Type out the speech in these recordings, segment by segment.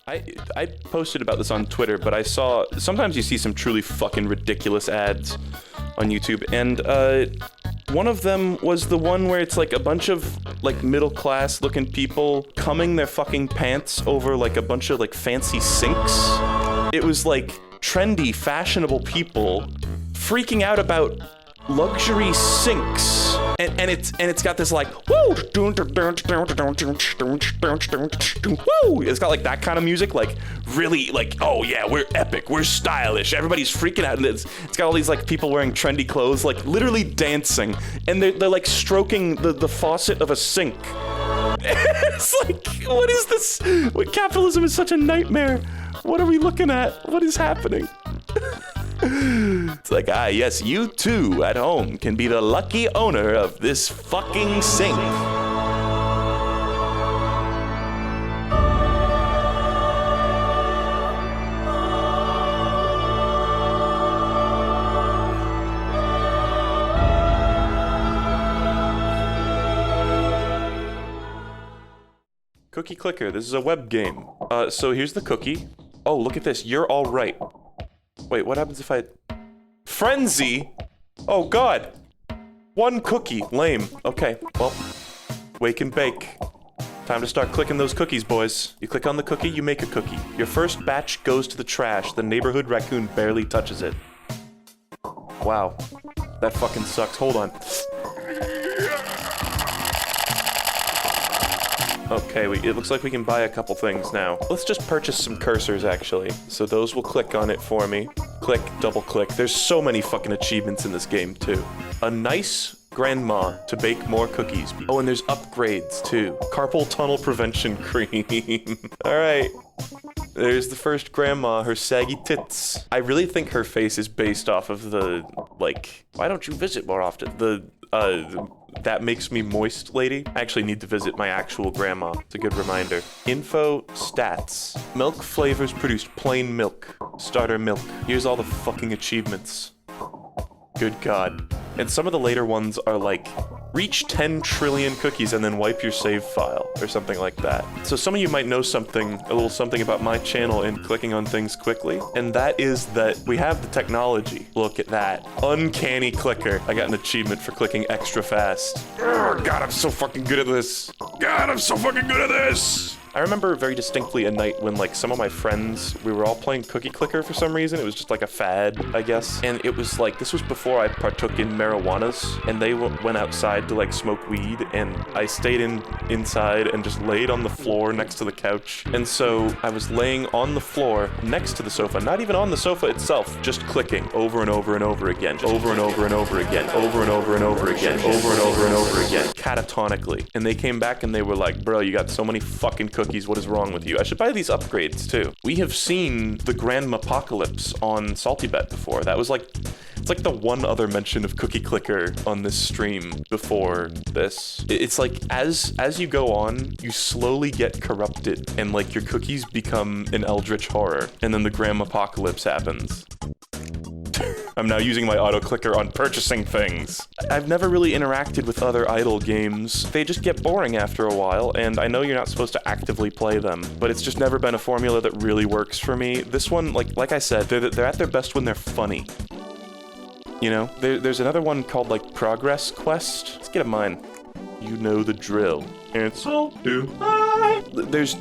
I posted about this on Twitter, but I saw, sometimes you see some truly fucking ridiculous ads on YouTube, and one of them was the one where it's like a bunch of like middle class looking people combing their fucking pants over like a bunch of like fancy sinks. It was like trendy, fashionable people freaking out about luxury sinks. And it's got this like woo, woo. It's got like that kind of music, like really like, oh yeah, we're epic, we're stylish, everybody's freaking out, and it's got all these like people wearing trendy clothes, like literally dancing, and they're like stroking the faucet of a sink. It's like, what is this? What, capitalism is such a nightmare. What are we looking at? What is happening? It's like, yes, you too at home can be the lucky owner of this fucking sink. Cookie Clicker, this is a web game. So here's the cookie. Oh, look at this, you're all right. Wait, what happens if I... Frenzy? Oh god! One cookie, lame. Okay, well, wake and bake. Time to start clicking those cookies, boys. You click on the cookie, you make a cookie. Your first batch goes to the trash, the neighborhood raccoon barely touches it. Wow, that fucking sucks, hold on. Okay, it looks like we can buy a couple things now. Let's just purchase some cursors, actually. So those will click on it for me. Click, double click. There's so many fucking achievements in this game, too. A nice grandma to bake more cookies. Oh, and there's upgrades, too. Carpal tunnel prevention cream. All right. There's the first grandma, her saggy tits. I really think her face is based off of the, like, why don't you visit more often? That makes me moist lady. I actually need to visit my actual grandma. It's a good reminder. Info, stats. Milk flavors produced plain milk. Starter milk. Here's all the fucking achievements. Good God. And some of the later ones are like, reach 10 trillion cookies and then wipe your save file, or something like that. So some of you might know something, a little something about my channel in clicking on things quickly, and that is that we have the technology. Look at that. Uncanny clicker. I got an achievement for clicking extra fast. Oh, God, I'm so fucking good at this. God, I'm so fucking good at this. I remember very distinctly a night when, like, some of my friends, we were all playing Cookie Clicker for some reason. It was just like a fad, I guess. And it was like, this was before I partook in marijuanas, and they went outside to, like, smoke weed, and I stayed inside and just laid on the floor next to the couch. And so I was laying on the floor next to the sofa, not even on the sofa itself, just clicking over and over and over again, over and over and over again, over and over and over again, over and over and over again, catatonically. And they came back and they were like, bro, you got so many fucking cookies, what is wrong with you? I should buy these upgrades too. We have seen the Grandmapocalypse on Salty Bet before. That was like, it's like the one other mention of Cookie Clicker on this stream before this. It's like, as you go on, you slowly get corrupted and like your cookies become an eldritch horror, and then the Grandmapocalypse happens. I'm now using my auto-clicker on purchasing things. I've never really interacted with other idle games. They just get boring after a while, and I know you're not supposed to actively play them, but it's just never been a formula that really works for me. This one, like I said, they're at their best when they're funny. You know? There's another one called, like, Progress Quest. Let's get a mine. You know the drill. And so do I. There's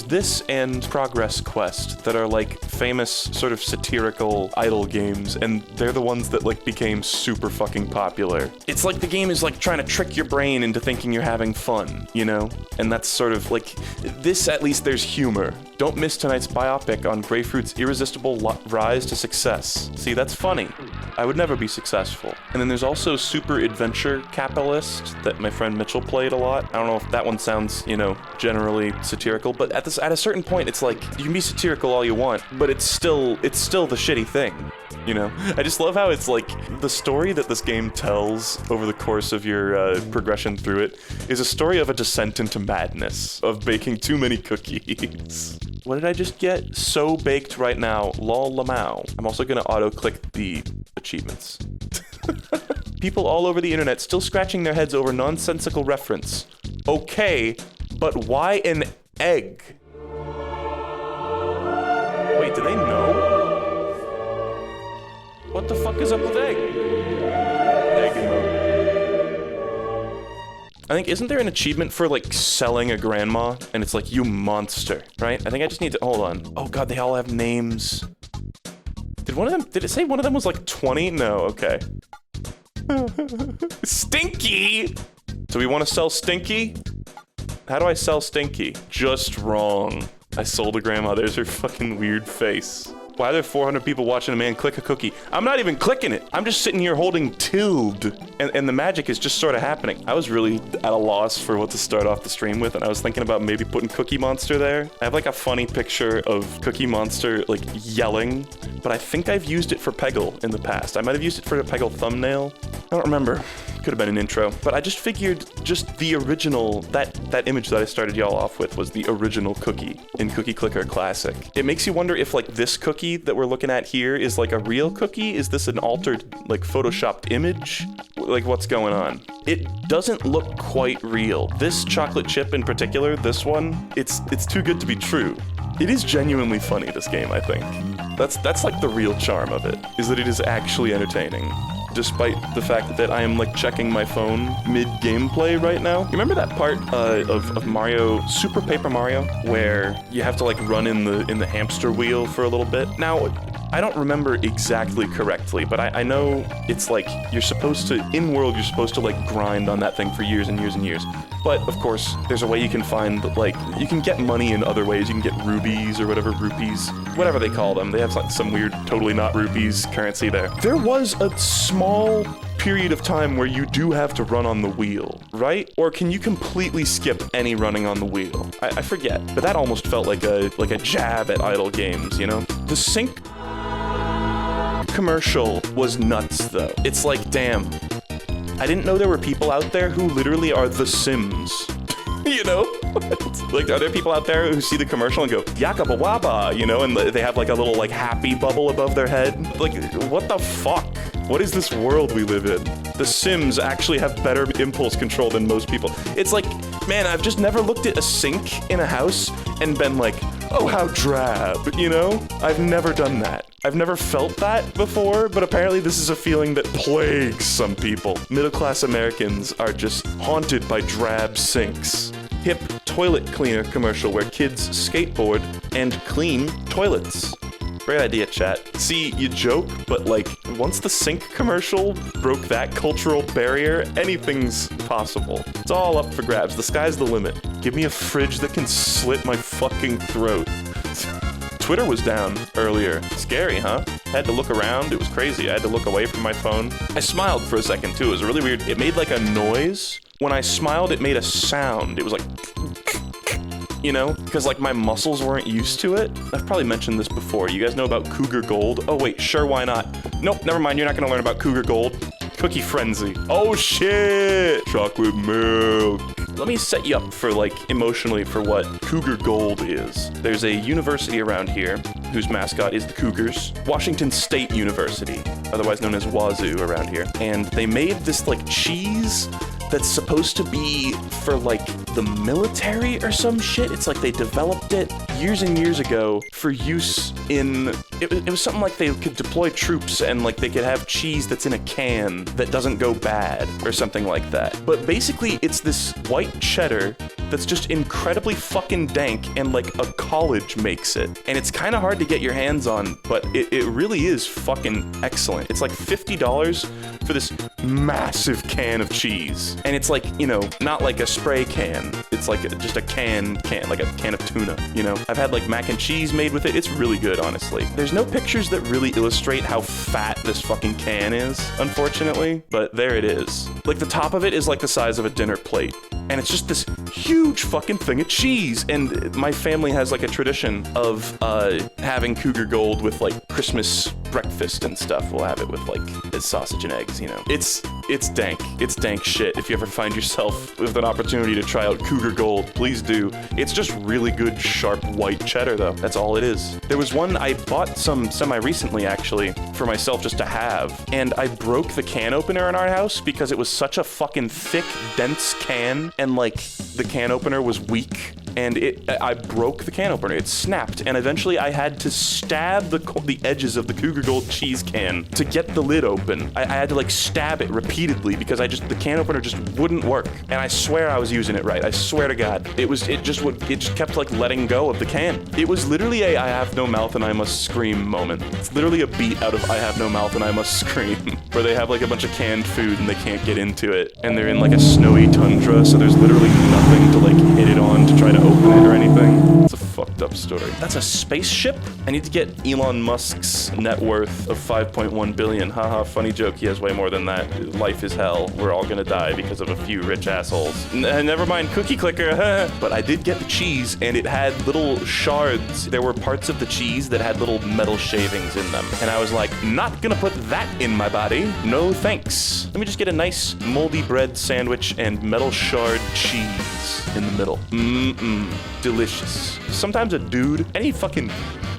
this and Progress Quest that are like famous sort of satirical idle games, and they're the ones that like became super fucking popular. It's like the game is like trying to trick your brain into thinking you're having fun, you know? And that's sort of like, this at least there's humor. Don't miss tonight's biopic on Grayfruit's irresistible rise to success. See, that's funny. I would never be successful. And then there's also Super Adventure Capitalist that my friend Mitchell played a lot. I don't know if that one sounds, you know, generally satirical, but at a certain point, it's like, you can be satirical all you want, but it's still the shitty thing, you know? I just love how it's like, the story that this game tells over the course of your progression through it is a story of a descent into madness, of baking too many cookies. What did I just get? So baked right now, lol lamau. I'm also gonna auto-click the achievements. People all over the internet still scratching their heads over nonsensical reference. Okay, but why an egg? Wait, do they know? What the fuck is up with egg? Egg emote. I think, isn't there an achievement for, like, selling a grandma? And it's like, you monster, right? I think I just need to, hold on. Oh god, they all have names. Did it say one of them was like 20? No, okay. Stinky! So we want to sell Stinky? How do I sell Stinky? Just wrong. I sold a grandma, there's her fucking weird face. Why are there 400 people watching a man click a cookie? I'm not even clicking it. I'm just sitting here holding tilde. And the magic is just sort of happening. I was really at a loss for what to start off the stream with, and I was thinking about maybe putting Cookie Monster there. I have like a funny picture of Cookie Monster like yelling, but I think I've used it for Peggle in the past. I might have used it for a Peggle thumbnail. I don't remember. Could have been an intro, but I just figured just the original, that image that I started y'all off with was the original cookie in Cookie Clicker Classic. It makes you wonder if like this cookie that we're looking at here is like a real cookie? Is this an altered, like photoshopped image? Like what's going on? It doesn't look quite real. This chocolate chip in particular, this one, it's too good to be true. It is genuinely funny, this game, I think. That's like the real charm of it, is that it is actually entertaining. Despite the fact that I am like checking my phone mid-gameplay right now. You remember that part of Mario, Super Paper Mario, where you have to like run in the hamster wheel for a little bit? Now, I don't remember exactly correctly, but I know it's like you're supposed to, in-world, you're supposed to like grind on that thing for years and years and years. But of course, there's a way you can find, like, you can get money in other ways. You can get rubies or whatever, rupees, whatever they call them. They have like some weird, totally not rupees currency there. There was a small period of time where you do have to run on the wheel, right? Or can you completely skip any running on the wheel? I forget, but that almost felt like a jab at idle games, you know? The sync commercial was nuts though. It's like, damn, I didn't know there were people out there who literally are The Sims. You know? Like, are there people out there who see the commercial and go, yakaba waba, you know, and they have like a little like happy bubble above their head? Like, what the fuck? What is this world we live in? The Sims actually have better impulse control than most people. It's like, man, I've just never looked at a sink in a house and been like, oh, how drab, you know? I've never done that. I've never felt that before, but apparently this is a feeling that plagues some people. Middle-class Americans are just haunted by drab sinks. Hip toilet cleaner commercial where kids skateboard and clean toilets. Great idea, chat. See, you joke, but like, once the sink commercial broke that cultural barrier, anything's possible. It's all up for grabs. The sky's the limit. Give me a fridge that can slit my fucking throat. Twitter was down earlier. Scary, huh? Had to look around. It was crazy. I had to look away from my phone. I smiled for a second, too. It was really weird. It made like a noise. When I smiled, it made a sound. It was like... You know? Because, like, my muscles weren't used to it. I've probably mentioned this before. You guys know about Cougar Gold? Oh, wait. Sure, why not? Nope, never mind. You're not going to learn about Cougar Gold. Cookie Frenzy. Oh, shit! Chocolate milk. Let me set you up for, like, emotionally for what Cougar Gold is. There's a university around here whose mascot is the Cougars. Washington State University, otherwise known as Wazoo around here. And they made this, like, cheese that's supposed to be for like the military or some shit. It's like they developed it years and years ago for use in, it was something like they could deploy troops and like they could have cheese that's in a can that doesn't go bad or something like that. But basically it's this white cheddar that's just incredibly fucking dank and like a college makes it. And it's kind of hard to get your hands on, but it really is fucking excellent. It's like $50 for this massive can of cheese. And it's like, you know, not like a spray can. It's like just a can, like a can of tuna, you know? I've had like mac and cheese made with it. It's really good, honestly. There's no pictures that really illustrate how fat this fucking can is, unfortunately, but there it is. Like the top of it is like the size of a dinner plate. And it's just this huge fucking thing of cheese. And my family has like a tradition of having Cougar Gold with like Christmas breakfast and stuff. We'll have it with like sausage and eggs, you know. It's dank. It's dank shit. If you ever find yourself with an opportunity to try out Cougar Gold, please do. It's just really good, sharp white cheddar though. That's all it is. There was one I bought some semi-recently actually for myself just to have. And I broke the can opener in our house because it was such a fucking thick, dense can. And like the can opener was weak and I broke the can opener. It snapped, and eventually I had to stab the edges of the Cougar Gold cheese can to get the lid open. I had to like stab it repeatedly because the can opener just wouldn't work. And I swear I was using it right. I swear to God. It just kept like letting go of the can. It was literally a I have no mouth and I must scream moment. It's literally a beat out of I have no mouth and I must scream, where they have like a bunch of canned food and they can't get into it. And they're in like a snowy tundra, so there's literally nothing to like hit it on to try to open it or anything. It's a fucked up story. That's a spaceship? I need to get Elon Musk's net worth of 5.1 billion. Haha, funny joke. He has way more than that. Life is hell. We're all gonna die because of a few rich assholes. Never mind, cookie clicker. But I did get the cheese, and it had little shards. There were parts of the cheese that had little metal shavings in them. And I was like, not gonna put that in my body. No thanks. Let me just get a nice moldy bread sandwich and metal shard cheese in the middle. Delicious. Sometimes a dude, any fucking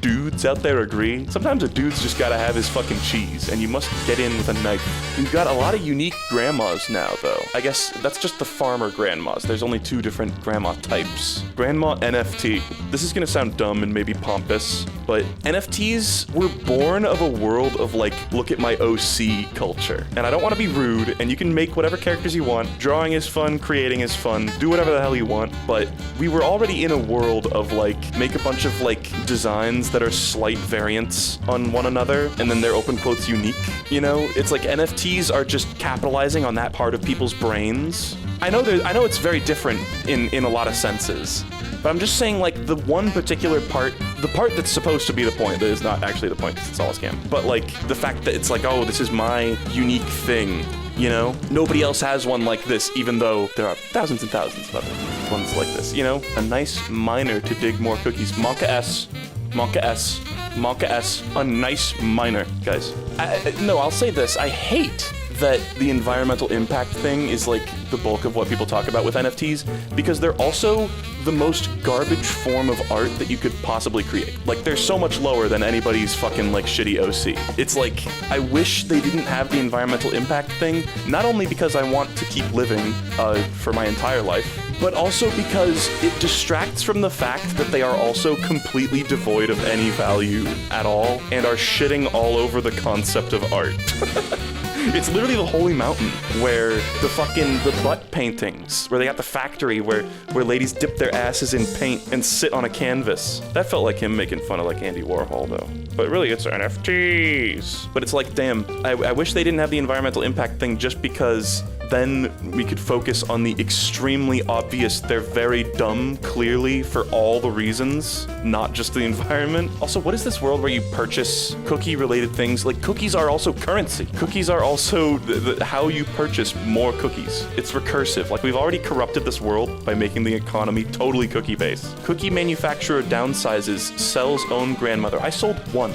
dudes out there agree, sometimes a dude's just gotta have his fucking cheese, and you must get in with a knife. We've got a lot of unique grandmas now, though. I guess that's just the farmer grandmas. There's only 2 different grandma types. Grandma NFT. This is gonna sound dumb and maybe pompous, but NFTs were born of a world of like, look at my OC culture. And I don't want to be rude, and you can make whatever characters you want. Drawing is fun, creating is fun, do whatever the hell you want, but we were already in a world of like, make a bunch of like designs that are slight variants on one another, and then they're open quotes unique, you know? It's like NFTs are just capitalizing on that part of people's brains. I know it's very different in a lot of senses, but I'm just saying like the one particular part, the part that's supposed to be the point, that is not actually the point because it's all a scam, but like the fact that it's like, oh, this is my unique thing, you know? Nobody else has one like this, even though there are thousands and thousands of other ones like this, you know? A nice miner to dig more cookies. Monka S. Monka S. Monka S. A nice miner, guys. No, I'll say this. I hate that the environmental impact thing is like the bulk of what people talk about with NFTs, because they're also the most garbage form of art that you could possibly create. Like, they're so much lower than anybody's fucking like shitty OC. It's like, I wish they didn't have the environmental impact thing, not only because I want to keep living for my entire life, but also because it distracts from the fact that they are also completely devoid of any value at all and are shitting all over the concept of art. It's literally the holy mountain where the butt paintings, where they got the factory where ladies dip their asses in paint and sit on a canvas. That felt like him making fun of like Andy Warhol though. But really it's NFTs. But it's like, damn, I wish they didn't have the environmental impact thing, just because then we could focus on the extremely obvious, they're very dumb, clearly, for all the reasons, not just the environment. Also, what is this world where you purchase cookie-related things? Like, cookies are also currency. Cookies are also how you purchase more cookies. It's recursive. Like, we've already corrupted this world by making the economy totally cookie-based. Cookie manufacturer downsizes, sells own grandmother. I sold one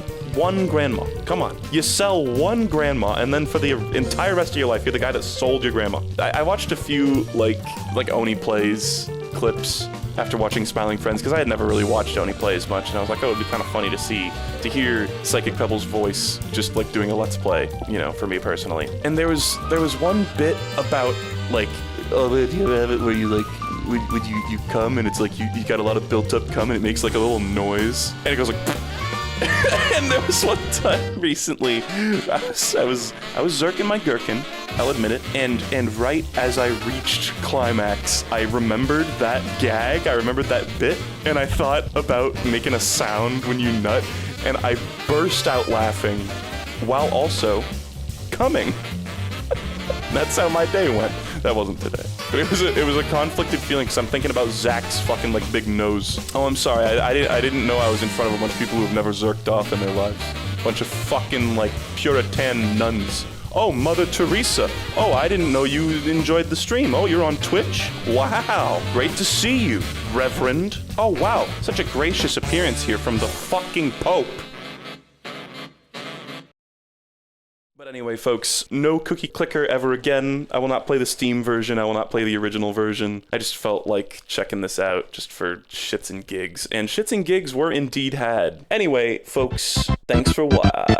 grandma. Come on. You sell one grandma, and then for the entire rest of your life, you're the guy that sold your grandma. I watched a few, like Oni Plays clips after watching Smiling Friends, because I had never really watched Oni Plays much, and I was like, oh, it'd be kind of funny to hear Psychic Pebble's voice just, like, doing a Let's Play, you know, for me personally. And there was one bit about, like, oh, do you have it where you, like, would you come, and it's like, you got a lot of built-up cum, and it makes, like, a little noise, and it goes, like... And there was one time recently, I was zerking my gherkin, I'll admit it, and right as I reached climax, I remembered that gag, I remembered that bit, and I thought about making a sound when you nut, and I burst out laughing, while also coming. That's how my day went. That wasn't today. But it was a conflicted feeling, because I'm thinking about Zach's fucking, like, big nose. Oh, I'm sorry, I didn't know I was in front of a bunch of people who have never zerked off in their lives. Bunch of fucking, like, Puritan nuns. Oh, Mother Teresa. Oh, I didn't know you enjoyed the stream. Oh, you're on Twitch? Wow, great to see you, Reverend. Oh, wow, such a gracious appearance here from the fucking Pope. But anyway, folks, no cookie clicker ever again. I will not play the Steam version. I will not play the original version. I just felt like checking this out just for shits and gigs. And shits and gigs were indeed had. Anyway, folks, thanks for watching.